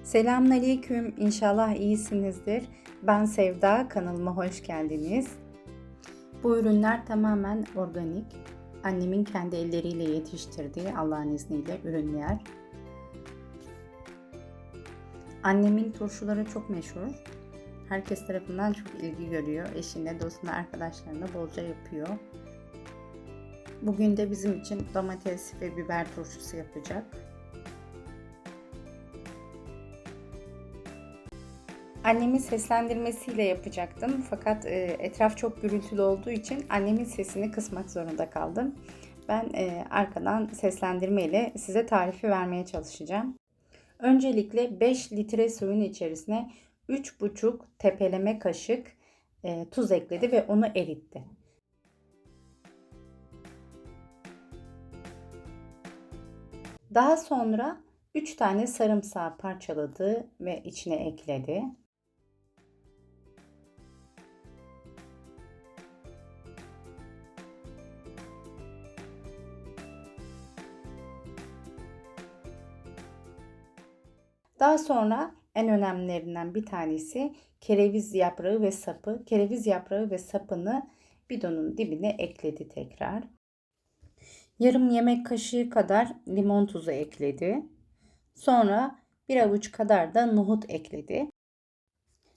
Selamünaleyküm. İnşallah iyisinizdir. Ben Sevda, kanalıma hoş geldiniz. Bu ürünler tamamen organik. Annemin kendi elleriyle yetiştirdiği Allah'ın izniyle ürünler. Annemin turşuları çok meşhur. Herkes tarafından çok ilgi görüyor. Eşine, dostuna, arkadaşlarına bolca yapıyor. Bugün de bizim için domates ve biber turşusu yapacak. Annemin seslendirmesiyle yapacaktım fakat etraf çok gürültülü olduğu için annemin sesini kısmak zorunda kaldım. Ben arkadan seslendirmeyle size tarifi vermeye çalışacağım. Öncelikle 5 litre suyun içerisine 3,5 tepeleme kaşık tuz ekledi ve onu eritti. Daha sonra 3 tane sarımsağı parçaladı ve içine ekledi. Daha sonra en önemlilerinden bir tanesi kereviz yaprağı ve sapı. Kereviz yaprağı ve sapını bidonun dibine ekledi tekrar. Yarım yemek kaşığı kadar limon tuzu ekledi. Sonra bir avuç kadar da nohut ekledi.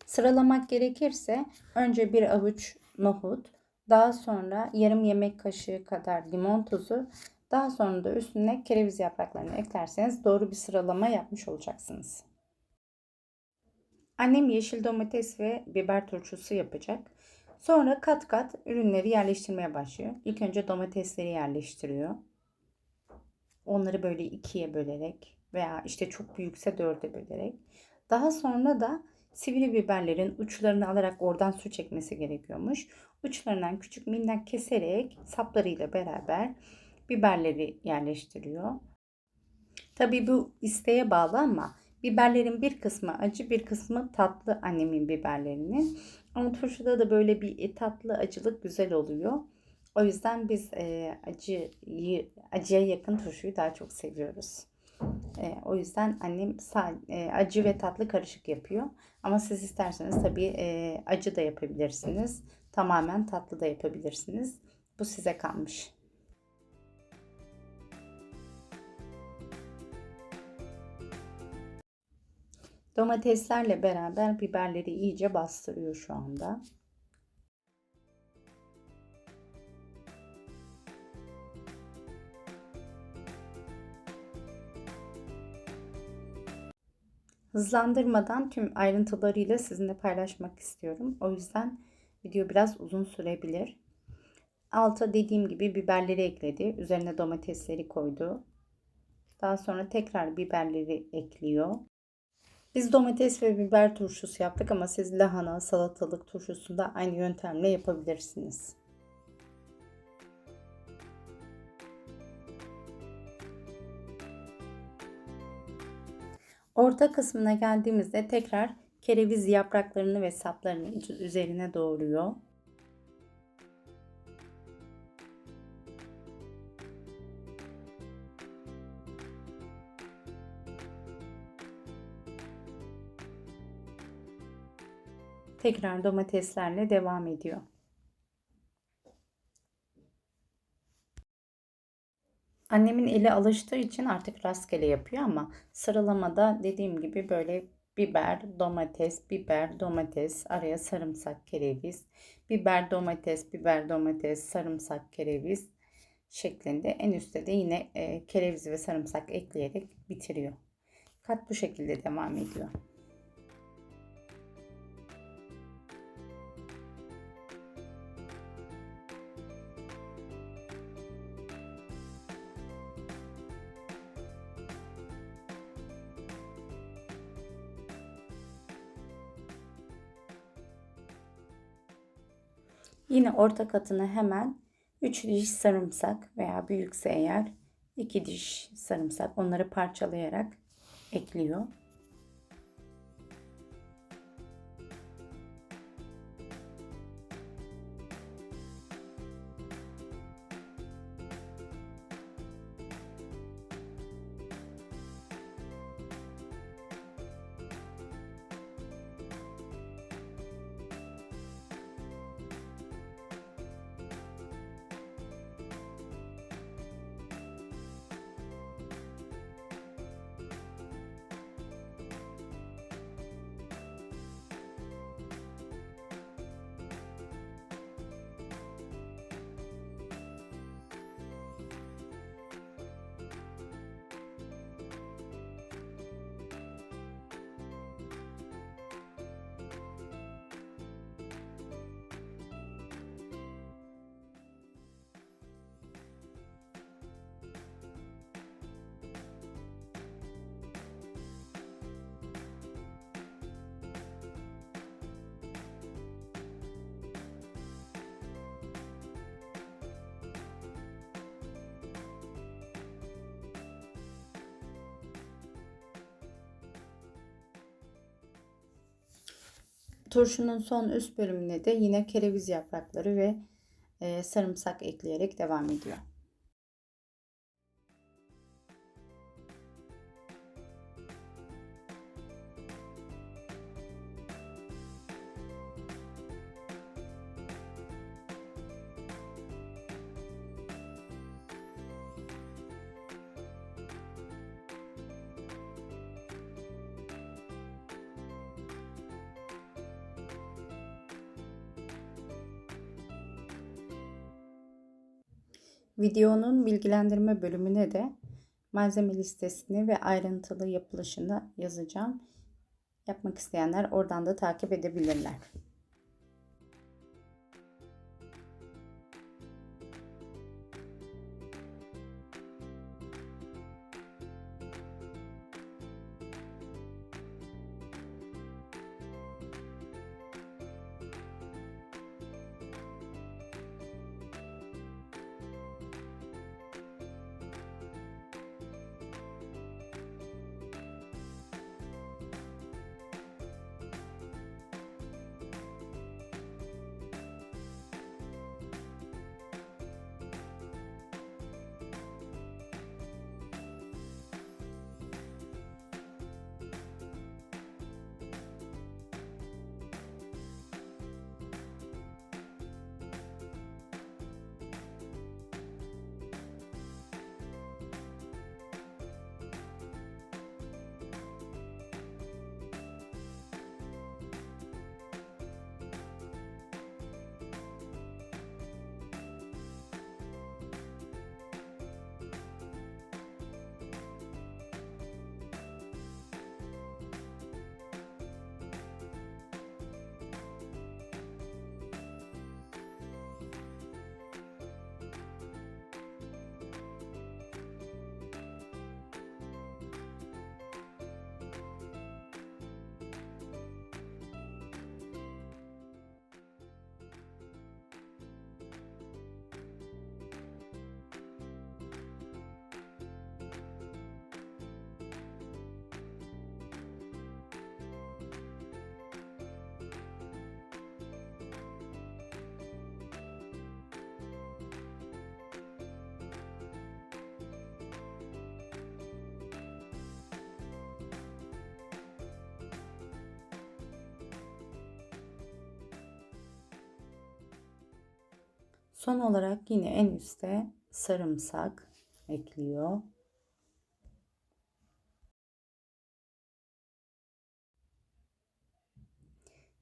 Sıralamak gerekirse önce bir avuç nohut, daha sonra yarım yemek kaşığı kadar limon tuzu, daha sonra da üstüne kereviz yapraklarını eklerseniz doğru bir sıralama yapmış olacaksınız. Annem yeşil domates ve biber turşusu yapacak. Sonra kat kat ürünleri yerleştirmeye başlıyor. İlk önce domatesleri yerleştiriyor. Onları böyle ikiye bölerek veya işte çok büyükse dörde bölerek. Daha sonra da sivri biberlerin uçlarını alarak oradan su çekmesi gerekiyormuş. Uçlarından küçük minnak keserek saplarıyla beraber biberleri yerleştiriyor. Tabii bu isteğe bağlı ama biberlerin bir kısmı acı, bir kısmı tatlı annemin biberlerinin. Ama turşuda da böyle bir tatlı acılık güzel oluyor. O yüzden biz acıya yakın turşuyu daha çok seviyoruz. O yüzden annem acı ve tatlı karışık yapıyor. Ama siz isterseniz tabii acı da yapabilirsiniz. Tamamen tatlı da yapabilirsiniz. Bu size kalmış. Domateslerle beraber biberleri iyice bastırıyor şu anda. Hızlandırmadan tüm ayrıntılarıyla sizinle paylaşmak istiyorum. O yüzden video biraz uzun sürebilir. Alta dediğim gibi biberleri ekledi. Üzerine domatesleri koydu. Daha sonra tekrar biberleri ekliyor. Biz domates ve biber turşusu yaptık ama siz lahana, salatalık turşusunu da aynı yöntemle yapabilirsiniz. Orta kısmına geldiğimizde tekrar kereviz yapraklarını ve saplarını üzerine doğruyor. Tekrar domateslerle devam ediyor. Annemin eli alıştığı için artık rastgele yapıyor ama sıralamada dediğim gibi böyle biber, domates, biber, domates, araya sarımsak, kereviz, biber, domates, biber, domates, sarımsak, kereviz şeklinde. En üstte de yine kereviz ve sarımsak ekleyerek bitiriyor. Kat bu şekilde devam ediyor. Yine orta katına hemen 3 diş sarımsak veya büyükse eğer 2 diş sarımsak onları parçalayarak ekliyor. Turşunun son üst bölümüne de yine kereviz yaprakları ve sarımsak ekleyerek devam ediyor. Videonun bilgilendirme bölümüne de malzeme listesini ve ayrıntılı yapılışını yazacağım. Yapmak isteyenler oradan da takip edebilirler. Son olarak yine en üste sarımsak ekliyor.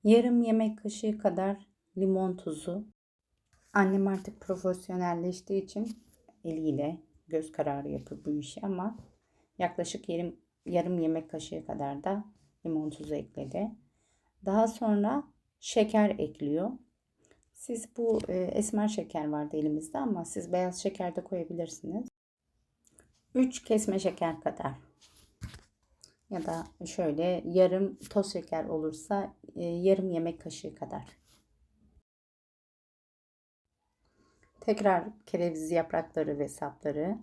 Yarım yemek kaşığı kadar limon tuzu. Annem artık profesyonelleştiği için eliyle göz kararı yapıyor bu işi ama yaklaşık yarım yemek kaşığı kadar da limon tuzu ekledi. Daha sonra şeker ekliyor. Siz bu esmer şeker vardı elimizde ama siz beyaz şeker de koyabilirsiniz. 3 kesme şeker kadar ya da şöyle yarım toz şeker olursa yarım yemek kaşığı kadar. Tekrar kereviz yaprakları ve sapları.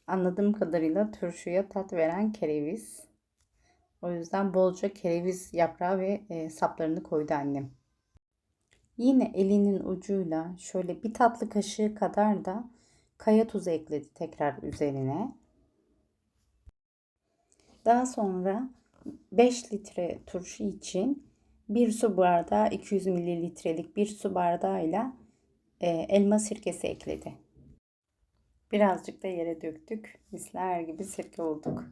Anladığım kadarıyla turşuya tat veren kereviz. O yüzden bolca kereviz yaprağı ve saplarını koydu annem. Yine elinin ucuyla şöyle bir tatlı kaşığı kadar da kaya tuzu ekledi tekrar üzerine. Daha sonra 5 litre turşu için 1 su bardağı 200 mililitrelik 1 su bardağıyla elma sirkesi ekledi. Birazcık da yere döktük. Misler gibi sirke olduk.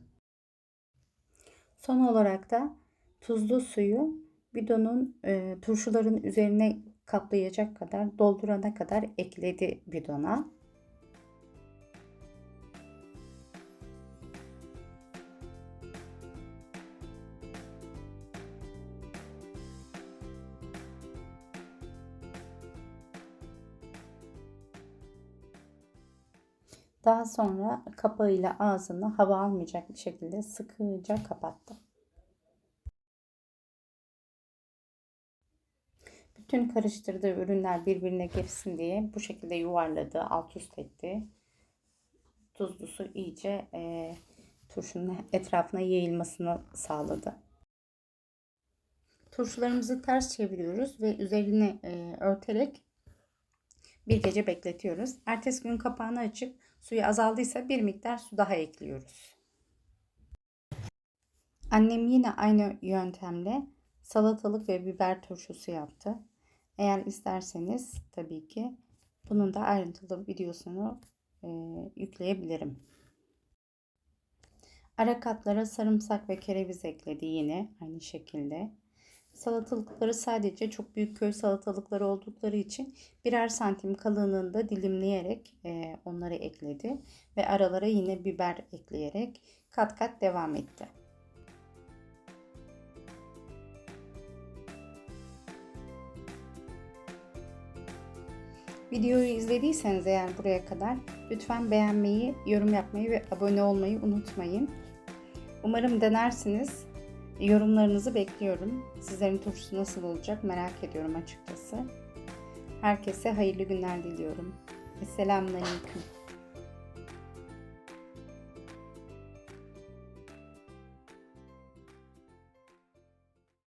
Son olarak da tuzlu suyu bidonun turşuların üzerine kaplayacak kadar doldurana kadar ekledi bidona. Daha sonra kapağıyla ağzını hava almayacak bir şekilde sıkıca kapattı. Bütün karıştırdığı ürünler birbirine girsin diye bu şekilde yuvarladı, alt üst etti. Tuzlu su iyice turşunun etrafına yayılmasını sağladı. Turşularımızı ters çeviriyoruz ve üzerine örterek bir gece bekletiyoruz. Ertesi gün kapağını açıp suyu azaldıysa bir miktar su daha ekliyoruz. Annem yine aynı yöntemle salatalık ve biber turşusu yaptı. Eğer isterseniz tabii ki bunun da ayrıntılı videosunu yükleyebilirim. Ara katlara sarımsak ve kereviz ekledi yine aynı şekilde. Salatalıkları sadece çok büyük köy salatalıkları oldukları için birer santim kalınlığında dilimleyerek onları ekledi. Ve aralara yine biber ekleyerek kat kat devam etti. Videoyu izlediyseniz eğer buraya kadar lütfen beğenmeyi, yorum yapmayı ve abone olmayı unutmayın. Umarım denersiniz. Yorumlarınızı bekliyorum. Sizlerin turşusu nasıl olacak merak ediyorum açıkçası. Herkese hayırlı günler diliyorum. Selamünaleyküm.